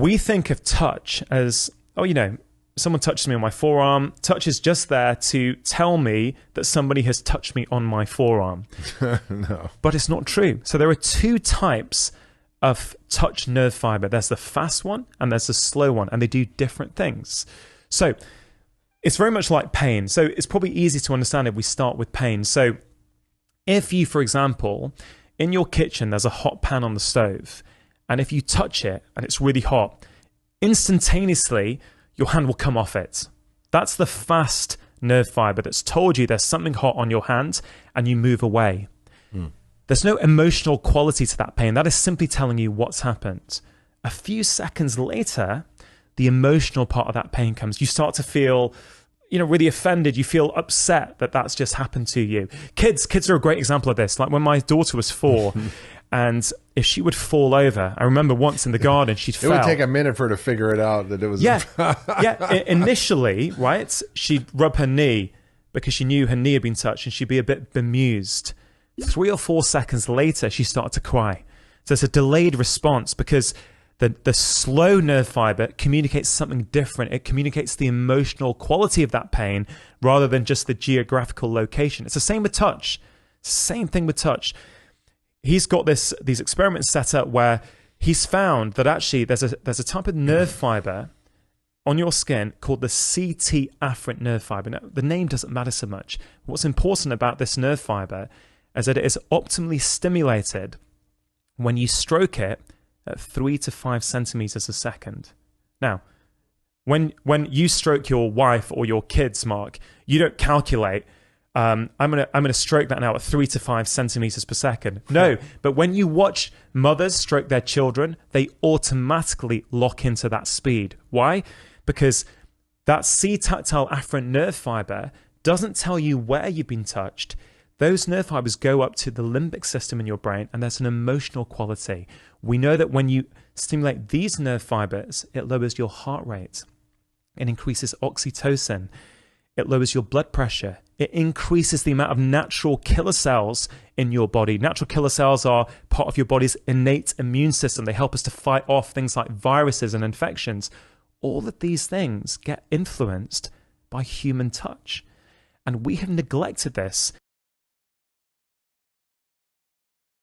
We think of touch as, oh, you know, someone touches me on my forearm. Touch is just there to tell me that somebody has touched me on my forearm. No. But it's not true. So there are two types of touch nerve fiber. There's the fast one and there's the slow one, and they do different things. So it's very much like pain. So it's probably easy to understand if we start with pain. So if you, for example, in your kitchen, there's a hot pan on the stove, and if you touch it and it's really hot, instantaneously, your hand will come off it. That's the fast nerve fiber that's told you there's something hot on your hand, and you move away. There's no emotional quality to that pain. That is simply telling you what's happened. A few seconds later, the emotional part of that pain comes. You start to feel, you know, really offended. You feel upset that that's just happened to you. Kids are a great example of this. Like when my daughter was 4, and if she would fall over, I remember once in the garden, she'd fell. It would take a minute for her to figure it out that it was... Initially, right, she'd rub her knee because she knew her knee had been touched, and she'd be a bit bemused. 3 or 4 seconds later, she started to cry. So it's a delayed response because the slow nerve fiber communicates something different. It communicates the emotional quality of that pain rather than just the geographical location. It's the same with touch. Same thing with touch. He's got these experiments set up where he's found that actually there's a type of nerve fiber on your skin called the CT afferent nerve fiber. Now, the name doesn't matter so much. What's important about this nerve fiber is that it is optimally stimulated when you stroke it at 3 to 5 centimeters a second. Now, when you stroke your wife or your kids, Mark, you don't calculate, I'm gonna stroke that now at 3 to 5 centimeters per second. No, but when you watch mothers stroke their children, they automatically lock into that speed. Why? Because that C-tactile afferent nerve fiber doesn't tell you where you've been touched. Those nerve fibers go up to the limbic system in your brain, and there's an emotional quality. We know that when you stimulate these nerve fibers, it lowers your heart rate. It increases oxytocin. It lowers your blood pressure. It increases the amount of natural killer cells in your body. Natural killer cells are part of your body's innate immune system. They help us to fight off things like viruses and infections. All of these things get influenced by human touch. And we have neglected this